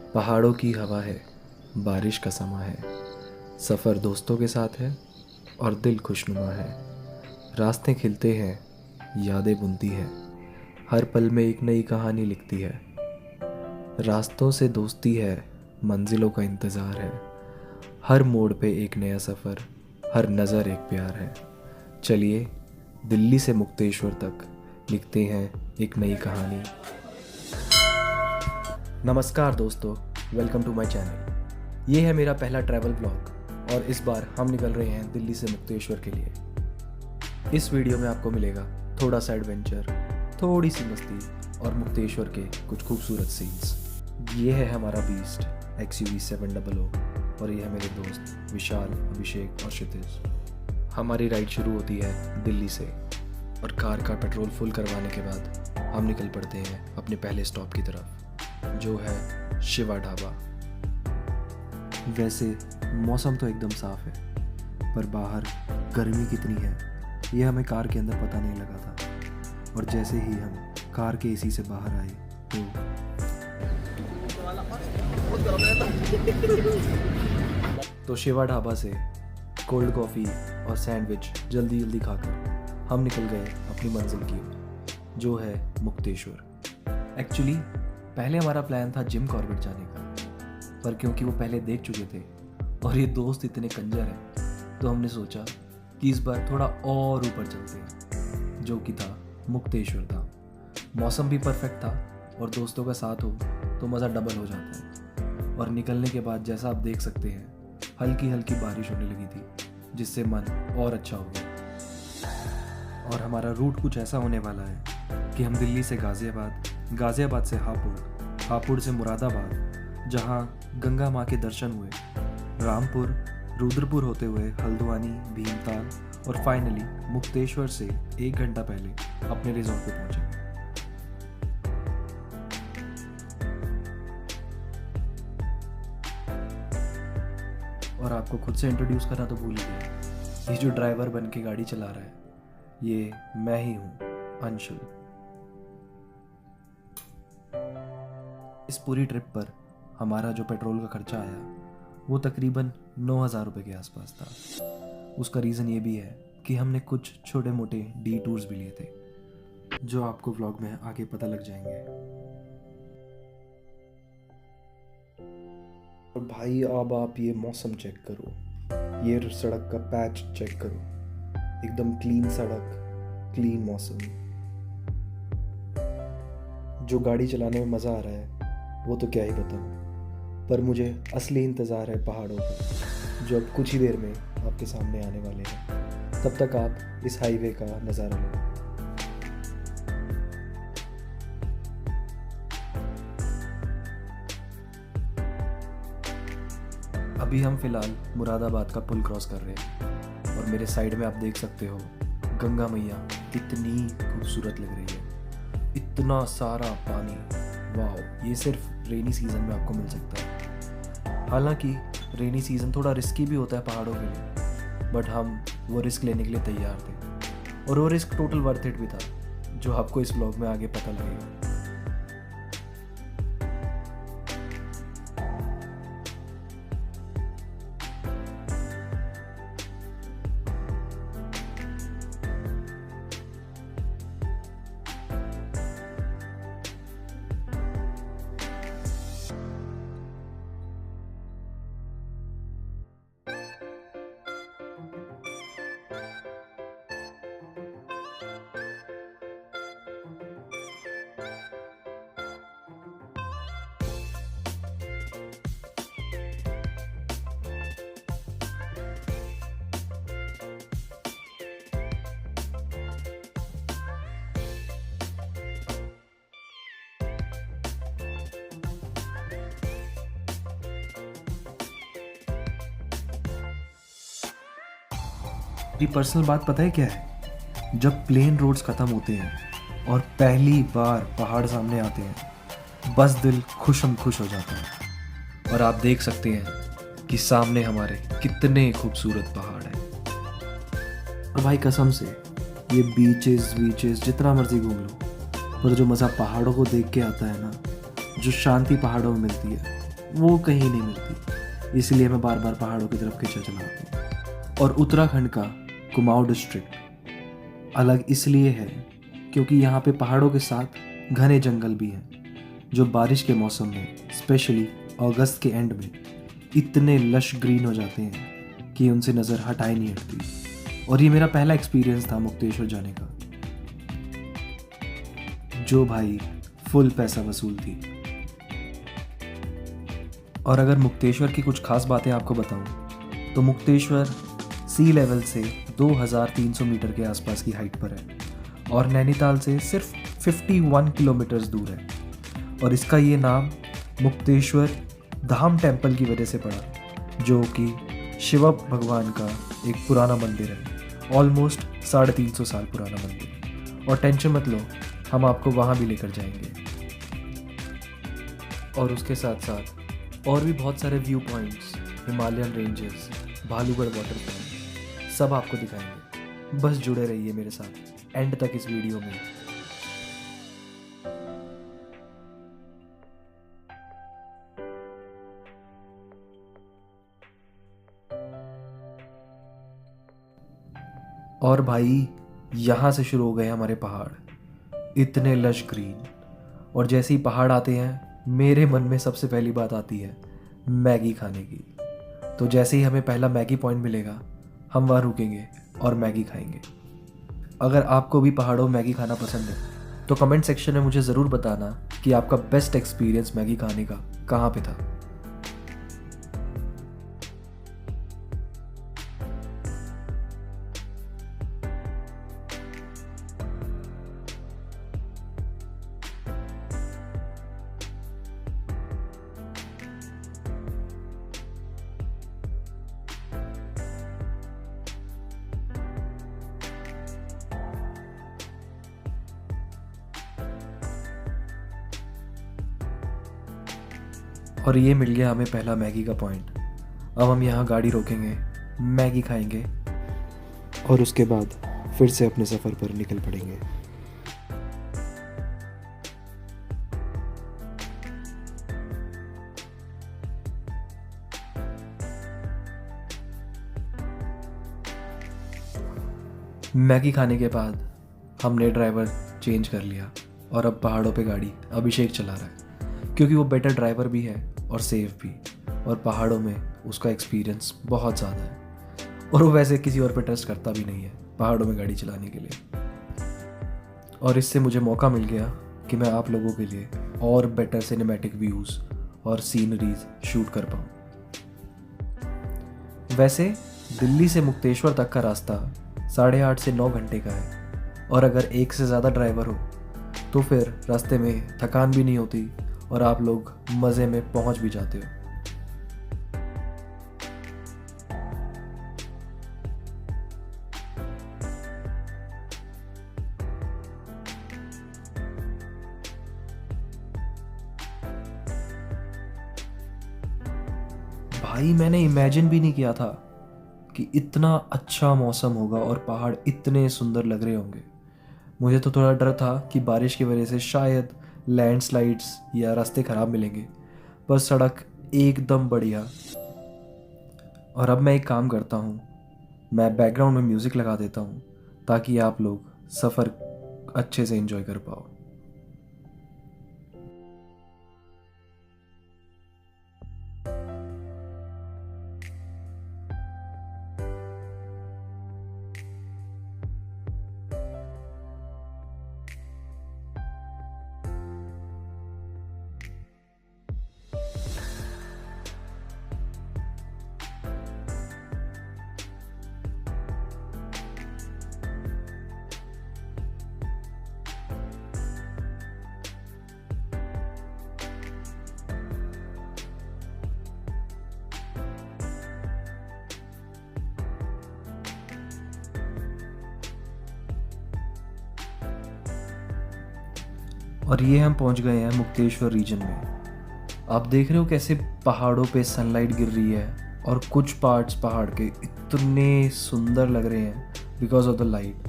पहाड़ों की हवा है, बारिश का समा है, सफ़र दोस्तों के साथ है और दिल खुशनुमा है। रास्ते खिलते हैं, यादें बुनती है, हर पल में एक नई कहानी लिखती है। रास्तों से दोस्ती है, मंजिलों का इंतज़ार है, हर मोड़ पे एक नया सफ़र, हर नज़र एक प्यार है। चलिए दिल्ली से मुक्तेश्वर तक लिखते हैं एक नई कहानी। नमस्कार दोस्तों, वेलकम टू माय चैनल। ये है मेरा पहला ट्रैवल ब्लॉग और इस बार हम निकल रहे हैं दिल्ली से मुक्तेश्वर के लिए। इस वीडियो में आपको मिलेगा थोड़ा सा एडवेंचर, थोड़ी सी मस्ती और मुक्तेश्वर के कुछ खूबसूरत सीन्स। ये है हमारा बीस्ट XUV 700 और ये है मेरे दोस्त विशाल, अभिषेक और क्षितिज। हमारी राइड शुरू होती है दिल्ली से और कार का पेट्रोल फुल करवाने के बाद हम निकल पड़ते हैं अपने पहले स्टॉप की तरफ, जो है शिवा ढाबा। वैसे मौसम तो एकदम साफ है, पर बाहर गर्मी कितनी है ये हमें कार के अंदर पता नहीं लगा था। और जैसे ही हम कार के एसी से बाहर आए तो शिवा ढाबा से कोल्ड कॉफ़ी और सैंडविच जल्दी जल्दी खाकर हम निकल गए अपनी मंजिल की ओर, जो है मुक्तेश्वर। एक्चुअली पहले हमारा प्लान था जिम कॉर्बेट जाने का, पर क्योंकि वो पहले देख चुके थे और ये दोस्त इतने कंजर हैं, तो हमने सोचा कि इस बार थोड़ा और ऊपर चलते हैं, जो कि था मुक्तेश्वर धाम। मौसम भी परफेक्ट था और दोस्तों का साथ हो तो मज़ा डबल हो जाता है। और निकलने के बाद जैसा आप देख सकते हैं, हल्की हल्की बारिश होने लगी थी, जिससे मन और अच्छा हो गया। और हमारा रूट कुछ ऐसा होने वाला है कि हम दिल्ली से गाज़ियाबाद, गाज़ियाबाद से हापुड़, हापुड़ से मुरादाबाद, जहां गंगा माँ के दर्शन हुए, रामपुर, रुद्रपुर होते हुए हल्द्वानी, भीमताल और फाइनली मुक्तेश्वर से 1 घंटा पहले अपने रिजॉर्ट पे पहुंचे। और आपको खुद से इंट्रोड्यूस करना तो भूल ही गया, ये जो ड्राइवर बन के गाड़ी चला रहा है ये मैं ही हूँ, अंशुल। इस पूरी ट्रिप पर हमारा जो पेट्रोल का खर्चा आया वो तकरीबन 9,000 रुपये के आसपास था। उसका रीज़न ये भी है कि हमने कुछ छोटे मोटे टूर्स भी लिए थे, जो आपको व्लॉग में आगे पता लग जाएंगे। और भाई अब आप ये मौसम चेक करो, ये सड़क का पैच चेक करो, एकदम क्लीन सड़क, क्लीन मौसम। जो गाड़ी चलाने में मज़ा आ रहा है वो तो क्या ही बताऊँ, पर मुझे असली इंतज़ार है पहाड़ों का, जो अब कुछ ही देर में आपके सामने आने वाले हैं। तब तक आप इस हाईवे का नज़ारा लो। अभी हम फ़िलहाल मुरादाबाद का पुल क्रॉस कर रहे हैं और मेरे साइड में आप देख सकते हो गंगा मैया कितनी खूबसूरत लग रही है, इतना सारा पानी। वाह, ये सिर्फ रेनी सीज़न में आपको मिल सकता है। हालांकि रेनी सीज़न थोड़ा रिस्की भी होता है पहाड़ों के लिए, बट हम वो रिस्क लेने के लिए तैयार थे और वो रिस्क टोटल वर्थ इट भी था, जो आपको इस व्लॉग में आगे पता लगेगा। ये पर्सनल बात पता है क्या है, जब प्लेन रोड्स ख़त्म होते हैं और पहली बार पहाड़ सामने आते हैं, बस दिल खुशम खुश हो जाता है। और आप देख सकते हैं कि सामने हमारे कितने खूबसूरत पहाड़ हैं। और भाई कसम से ये बीचेस जितना मर्जी घूम लो, पर जो मज़ा पहाड़ों को देख के आता है ना, जो शांति पहाड़ों में मिलती है, वो कहीं नहीं मिलती, इसलिए मैं बार बार पहाड़ों की तरफ खींचा चला आता हूँ। और उत्तराखंड का कुमाऊं डिस्ट्रिक्ट अलग इसलिए है क्योंकि यहाँ पे पहाड़ों के साथ घने जंगल भी हैं जो बारिश के मौसम में, स्पेशली अगस्त के एंड में, इतने लश ग्रीन हो जाते हैं कि उनसे नज़र हटाई नहीं हटती। और ये मेरा पहला एक्सपीरियंस था मुक्तेश्वर जाने का, जो भाई फुल पैसा वसूल थी। और अगर मुक्तेश्वर की कुछ खास बातें आपको बताऊं तो मुक्तेश्वर सी लेवल से 2300 मीटर के आसपास की हाइट पर है और नैनीताल से सिर्फ 51 किलोमीटर्स दूर है। और इसका ये नाम मुक्तेश्वर धाम टेम्पल की वजह से पड़ा, जो कि शिव भगवान का एक पुराना मंदिर है, ऑलमोस्ट 350 साल पुराना मंदिर। और टेंशन मत लो, हम आपको वहाँ भी लेकर जाएंगे। और उसके साथ साथ और भी बहुत सारे view points, Himalayan ranges, Bhalugarh waterfall, सब आपको दिखाएंगे। बस जुड़े रहिए मेरे साथ एंड तक इस वीडियो में। और भाई यहाँ से शुरू हो गए हमारे पहाड़, इतने लश ग्रीन। और जैसे ही पहाड़ आते हैं मेरे मन में सबसे पहली बात आती है मैगी खाने की। तो जैसे ही हमें पहला मैगी पॉइंट मिलेगा हम वहाँ रुकेंगे और मैगी खाएंगे। अगर आपको भी पहाड़ों में मैगी खाना पसंद है तो कमेंट सेक्शन में मुझे ज़रूर बताना कि आपका बेस्ट एक्सपीरियंस मैगी खाने का कहाँ पे था। और ये मिल गया हमें पहला मैगी का पॉइंट। अब हम यहाँ गाड़ी रोकेंगे, मैगी खाएंगे और उसके बाद फिर से अपने सफ़र पर निकल पड़ेंगे। मैगी खाने के बाद हमने ड्राइवर चेंज कर लिया और अब पहाड़ों पे गाड़ी अभिषेक चला रहा है, क्योंकि वो बेटर ड्राइवर भी है और सेफ भी। और पहाड़ों में उसका एक्सपीरियंस बहुत ज़्यादा है और वो वैसे किसी और पे ट्रस्ट करता भी नहीं है पहाड़ों में गाड़ी चलाने के लिए। और इससे मुझे मौका मिल गया कि मैं आप लोगों के लिए और बेटर सिनेमैटिक व्यूज़ और सीनरीज शूट कर पाऊँ। वैसे दिल्ली से मुक्तेश्वर तक का रास्ता 8.5 से 9 घंटे का है और अगर एक से ज़्यादा ड्राइवर हो तो फिर रास्ते में थकान भी नहीं होती और आप लोग मज़े में पहुंच भी जाते हो। भाई मैंने इमेजिन भी नहीं किया था कि इतना अच्छा मौसम होगा और पहाड़ इतने सुंदर लग रहे होंगे। मुझे तो थोड़ा डर था कि बारिश की वजह से शायद लैंडस्लाइड्स या रास्ते ख़राब मिलेंगे, पर सड़क एकदम बढ़िया। और अब मैं एक काम करता हूँ, मैं बैकग्राउंड में म्यूज़िक लगा देता हूँ ताकि आप लोग सफ़र अच्छे से एंजॉय कर पाओ। और ये हम पहुंच गए हैं मुक्तेश्वर रीजन में। आप देख रहे हो कैसे पहाड़ों पे सनलाइट गिर रही है और कुछ पार्ट्स पहाड़ के इतने सुंदर लग रहे हैं because of the light,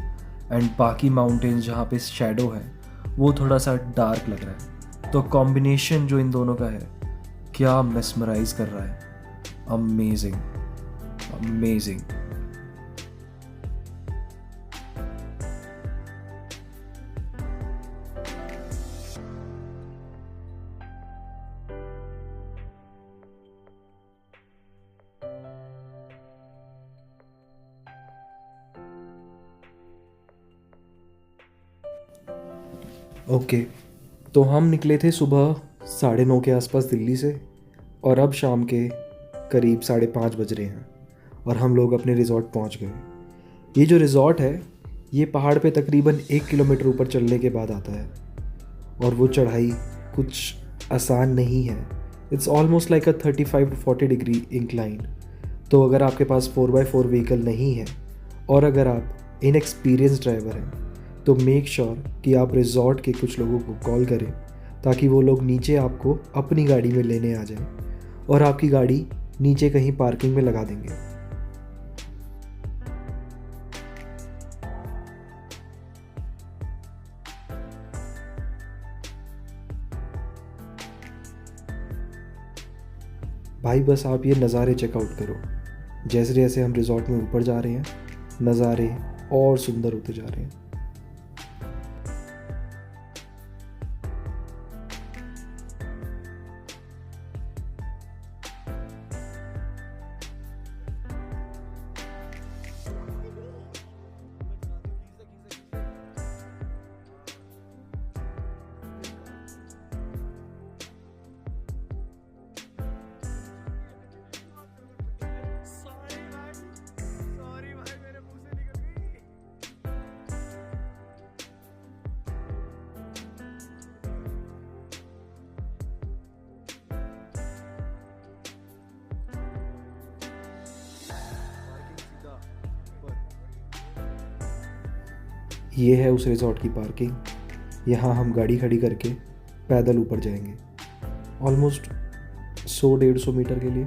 and बाकी माउंटेन्स जहाँ पे शैडो है वो थोड़ा सा डार्क लग रहा है। तो कॉम्बिनेशन जो इन दोनों का है क्या मेस्मराइज कर रहा है। Amazing, amazing. ओके, तो हम निकले थे सुबह 9:30 के आसपास दिल्ली से, और अब शाम के करीब 5:30 बज रहे हैं और हम लोग अपने रिज़ॉर्ट पहुंच गए। ये जो रिज़ॉर्ट है ये पहाड़ पे तकरीबन 1 किलोमीटर ऊपर चलने के बाद आता है, और वो चढ़ाई कुछ आसान नहीं है। It's almost like a 35 to 40 degree incline. तो अगर आपके पास 4x4 व्हीकल नहीं है और अगर आप इनएक्सपीरियंस ड्राइवर हैं तो मेक श्योर कि आप रिज़ॉर्ट के कुछ लोगों को कॉल करें ताकि वो लोग नीचे आपको अपनी गाड़ी में लेने आ जाएं और आपकी गाड़ी नीचे कहीं पार्किंग में लगा देंगे। भाई बस आप ये नज़ारे चेकआउट करो। जैसे जैसे हम रिज़ॉर्ट में ऊपर जा रहे हैं नज़ारे और सुंदर होते जा रहे हैं। ये है उस रिज़ॉर्ट की पार्किंग। यहाँ हम गाड़ी खड़ी करके पैदल ऊपर जाएंगे ऑलमोस्ट 100-150 मीटर के लिए।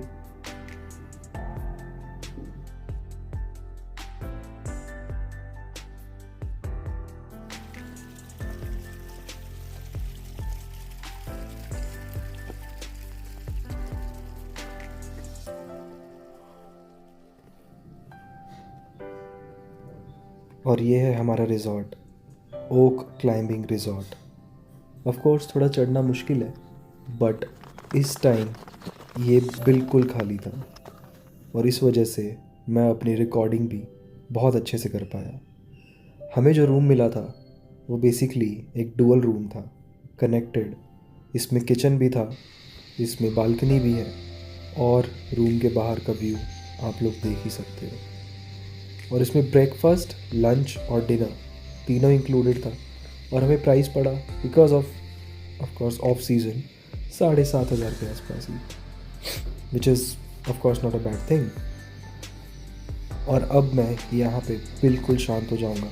और ये है हमारा resort, oak climbing resort. Of course थोड़ा चढ़ना मुश्किल है, बट इस टाइम ये बिल्कुल खाली था और इस वजह से मैं अपनी रिकॉर्डिंग भी बहुत अच्छे से कर पाया। हमें जो रूम मिला था वो बेसिकली एक डुअल रूम था, कनेक्टेड। इसमें किचन भी था, इसमें बालकनी भी है और रूम के बाहर का व्यू आप लोग देख ही सकते हो। और इसमें ब्रेकफास्ट, लंच और डिनर तीनों इंक्लूडेड था और हमें प्राइस पड़ा because of course off season 7,500 के आसपास ही, which is of course not a bad thing. और अब मैं यहाँ पे बिल्कुल शांत हो जाऊँगा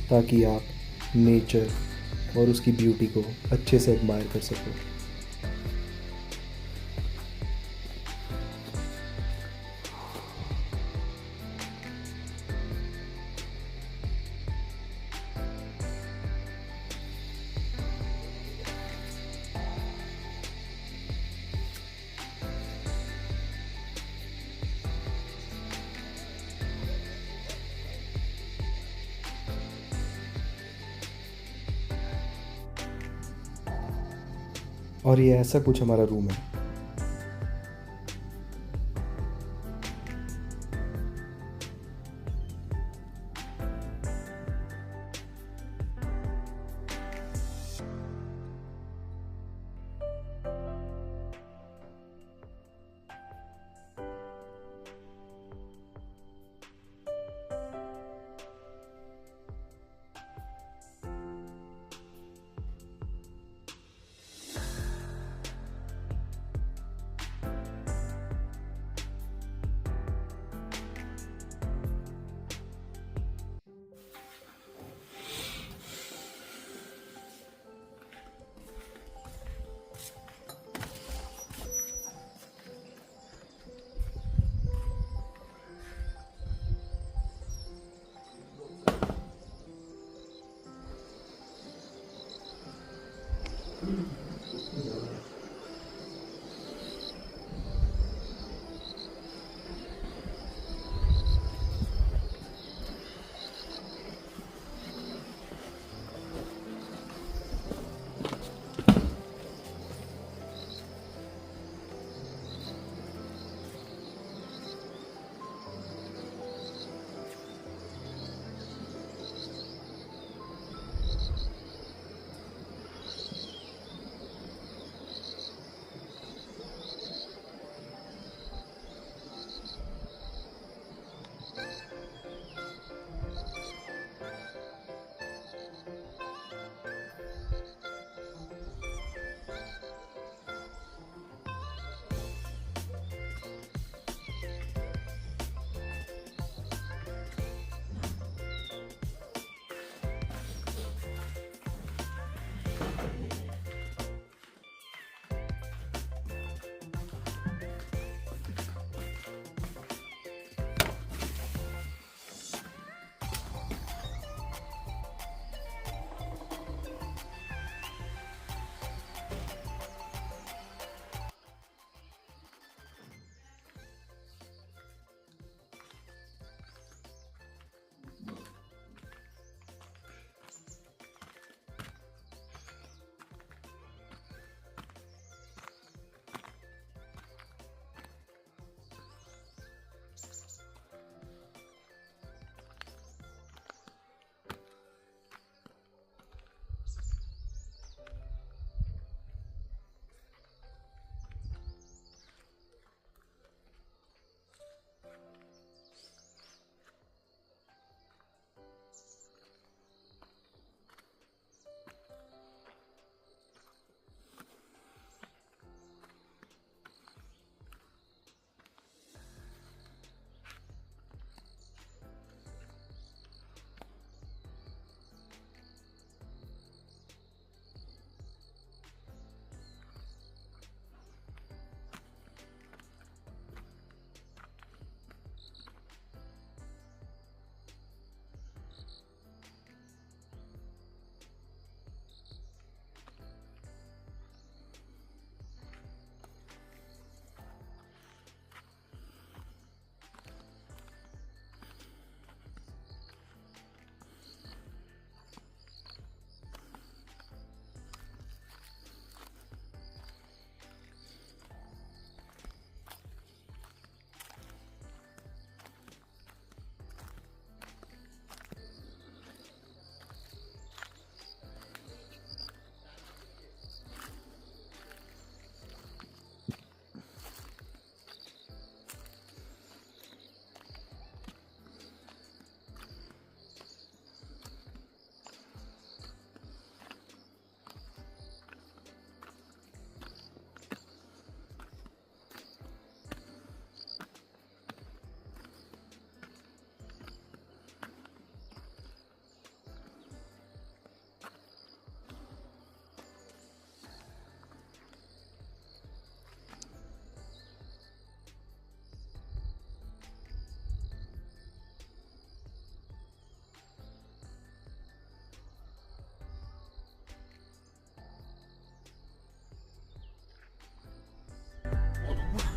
ताकि आप नेचर और उसकी ब्यूटी को अच्छे से एडमायर कर सको। और ये ऐसा कुछ हमारा रूम है।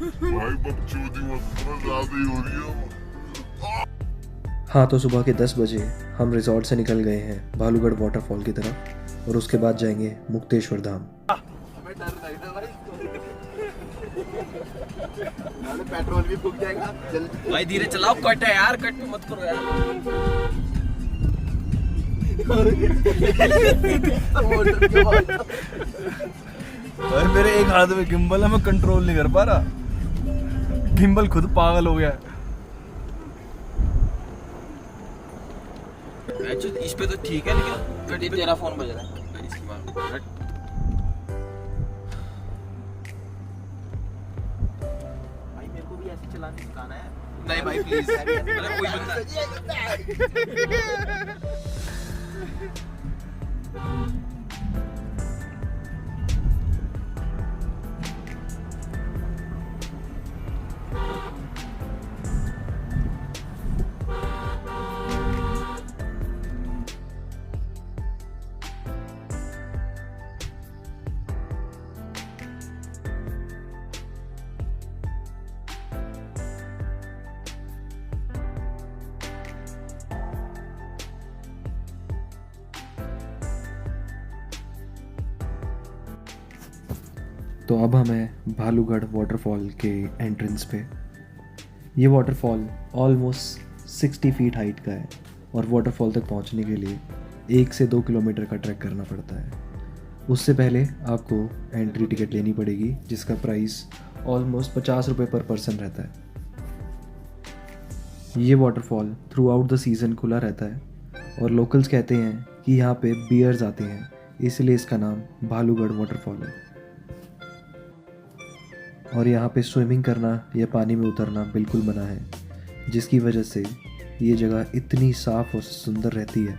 भाई बकचोदी मत करो, ज्यादा ही हो रही है। हाँ, तो सुबह के 10 बजे हम रिजॉर्ट से निकल गए हैं भालूगढ़ वाटरफॉल की तरफ और उसके बाद जाएंगे मुक्तेश्वर धाम। पेट्रोल भी फूक जाएगा जल्दी। भाई धीरे चलाओ, कट है यार, कट मत करो यार। और मेरे एक हाथ में गिम्बल है, मैं कंट्रोल नहीं कर पा रहा, गिम्बल खुद पागल हो गया। इस पे तो ठीक है, लेकिन तेरा फोन बज रहा है इसकी बात। भाई मेरे को भी ऐसे चलाने सिखाना है। नहीं भाई प्लीज, मतलब कोई बंदा तो अब हम हैं भालूगढ़ वाटरफॉल के एंट्रेंस पे। ये वाटरफॉल ऑलमोस्ट 60 फीट हाइट का है और वाटरफॉल तक पहुंचने के लिए 1 से 2 किलोमीटर का ट्रैक करना पड़ता है। उससे पहले आपको एंट्री टिकट लेनी पड़ेगी, जिसका प्राइस ऑलमोस्ट 50 रुपये पर पर्सन रहता है। ये waterfall through out the season खुला रहता है और लोकल्स कहते हैं कि यहाँ पे बियर्स आते हैं, इसलिए इसका नाम भालूगढ़ वाटरफॉल है। और यहाँ पे स्विमिंग करना या पानी में उतरना बिल्कुल मना है, जिसकी वजह से ये जगह इतनी साफ़ और सुंदर रहती है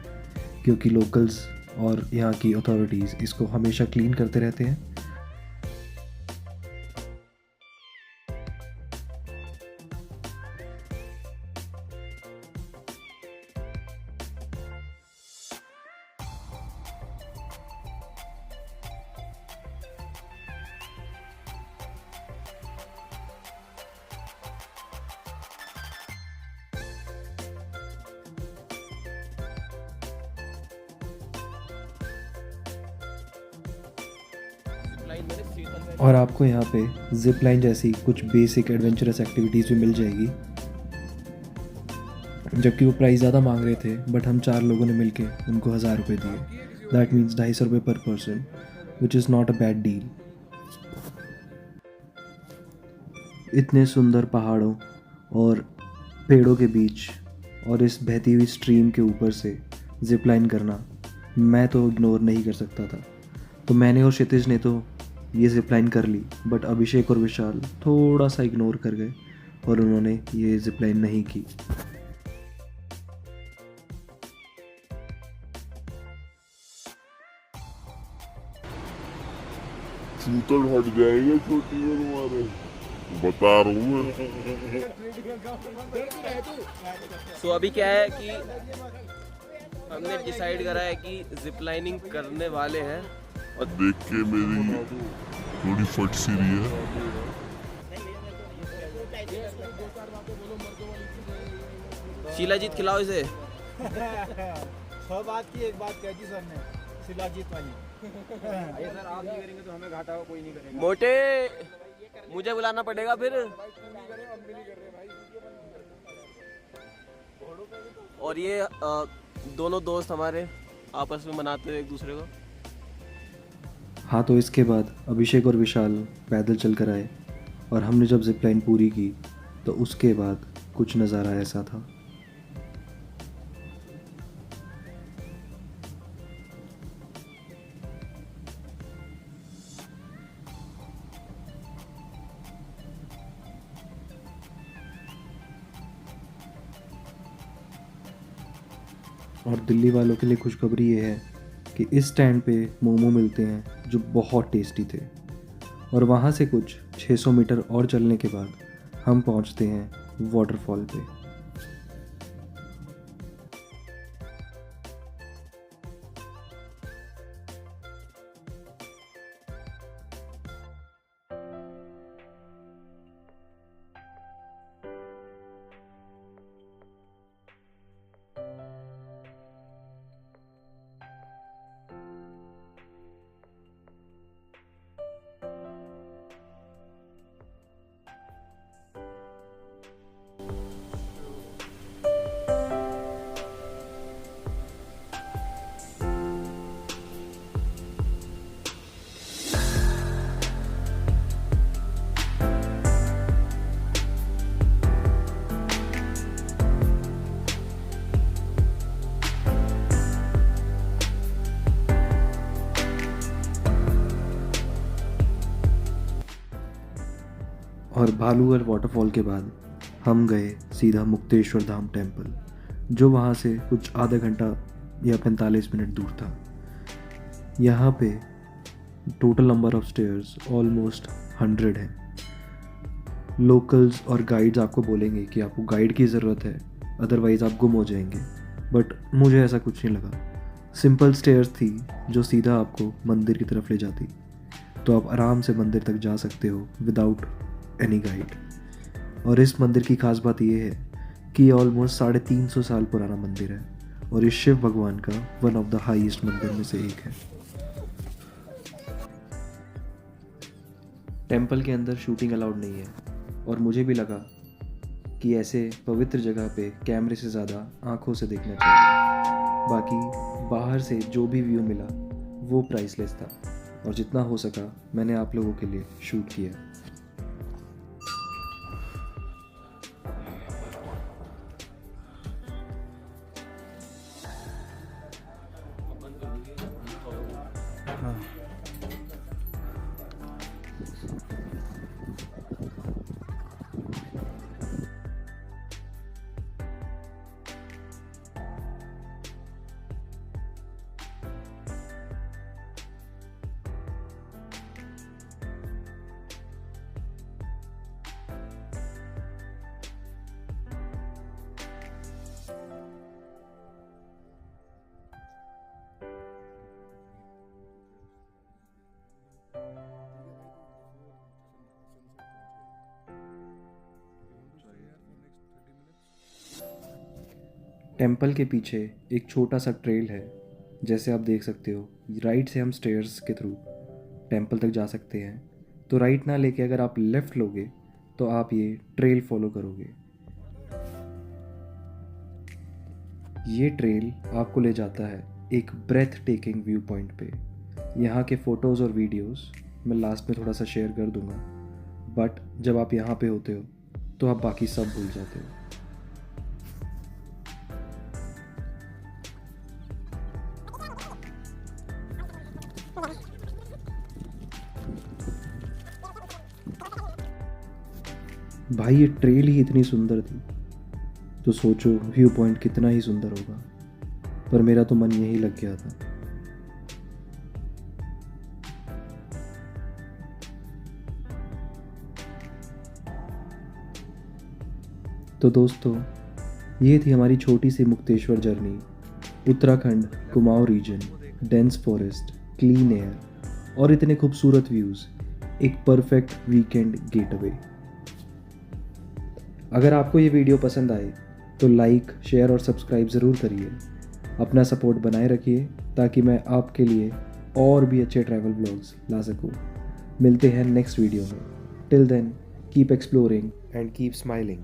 क्योंकि लोकल्स और यहाँ की अथॉरिटीज़ इसको हमेशा क्लीन करते रहते हैं। और आपको यहाँ पे जिप लाइन जैसी कुछ बेसिक एडवेंचरस एक्टिविटीज़ भी मिल जाएगी, जबकि वो प्राइस ज़्यादा मांग रहे थे, बट हम 4 लोगों ने मिलके उनको 1000 रुपये दिए। दैट मीन्स 250 रुपये पर person, which is not a bad deal. इतने सुंदर पहाड़ों और पेड़ों के बीच और इस बहती हुई स्ट्रीम के ऊपर से जिप लाइन करना मैं तो इग्नोर नहीं कर सकता था। तो मैंने और क्षितिज ने तो ये जिप लाइन कर ली, बट अभिषेक और विशाल थोड़ा सा इग्नोर कर गए और उन्होंने ये जिप लाइन नहीं की। शूटर हट जाएंगे छोटी में तुम्हारे, बता रहा हूँ मैं। सो अभी क्या है कि हमने डिसाइड करा है कि जिप लाइनिंग करने वाले हैं। और देख के मेरी थोड़ी फट सी रही है। शीलाजीत खिलाओ इसे। 100 बात की एक बात कह दी सर ने, शिलाजीत वाली। ये सर आप नहीं करेंगे तो हमें घाटा हो, कोई नहीं करेगा। मोटे मुझे बुलाना पड़ेगा फिर। और ये दोनों दोस्त हमारे आपस में मनाते हुए एक दूसरे को। हाँ, तो इसके बाद अभिषेक और विशाल पैदल चल कर आए और हमने जब जिप लाइन पूरी की तो उसके बाद कुछ नज़ारा ऐसा था। और दिल्ली वालों के लिए खुशखबरी ये है कि इस स्टैंड पे मोमो मिलते हैं जो बहुत टेस्टी थे। और वहाँ से कुछ 600 मीटर और चलने के बाद हम पहुँचते हैं वाटरफॉल पे। और भालूगढ़ वाटरफॉल के बाद हम गए सीधा मुक्तेश्वर धाम टेम्पल, जो वहाँ से कुछ आधा घंटा या 45 मिनट दूर था। यहाँ पे total number of stairs almost 100 हैं। लोकल्स और गाइड्स आपको बोलेंगे कि आपको गाइड की ज़रूरत है, अदरवाइज़ आप गुम हो जाएंगे, बट मुझे ऐसा कुछ नहीं लगा। सिंपल स्टेयर्स थी जो सीधा आपको मंदिर की तरफ ले जाती, तो आप आराम से मंदिर तक जा सकते हो विदाउट एनी गाइड। और इस मंदिर की खास बात यह है कि ये ऑलमोस्ट 350 साल पुराना मंदिर है और ये शिव भगवान का वन ऑफ द हाईएस्ट मंदिर में से एक है। टेम्पल के अंदर शूटिंग अलाउड नहीं है और मुझे भी लगा कि ऐसे पवित्र जगह पे कैमरे से ज़्यादा आंखों से देखना चाहिए। बाकी बाहर से जो भी व्यू मिला वो प्राइसलेस था और जितना हो सका मैंने आप लोगों के लिए शूट किया। टेम्पल के पीछे एक छोटा सा ट्रेल है, जैसे आप देख सकते हो। राइट से हम स्टेयर्स के थ्रू टेम्पल तक जा सकते हैं, तो राइट ना लेके अगर आप लेफ़्ट लोगे तो आप ये ट्रेल फॉलो करोगे। ये ट्रेल आपको ले जाता है एक ब्रेथ टेकिंग व्यू पॉइंट पे। यहाँ के फ़ोटोज़ और वीडियोस मैं लास्ट में थोड़ा सा शेयर कर दूँगा, बट जब आप यहाँ पे होते हो तो आप बाकी सब भूल जाते हो। भाई ये ट्रेल ही इतनी सुंदर थी, तो सोचो व्यू पॉइंट कितना ही सुंदर होगा। पर मेरा तो मन यहीं लग गया था। तो दोस्तों, ये थी हमारी छोटी सी Mukteshwar journey. Uttarakhand, Kumaon region, dense forest, clean air और इतने खूबसूरत व्यूज़, एक परफेक्ट वीकेंड गेटअवे। अगर आपको ये वीडियो पसंद आए तो लाइक, शेयर और सब्सक्राइब ज़रूर करिए। अपना सपोर्ट बनाए रखिए ताकि मैं आपके लिए और भी अच्छे ट्रैवल ब्लॉग्स ला सकूँ। मिलते हैं नेक्स्ट वीडियो में। Till then, keep exploring and keep smiling.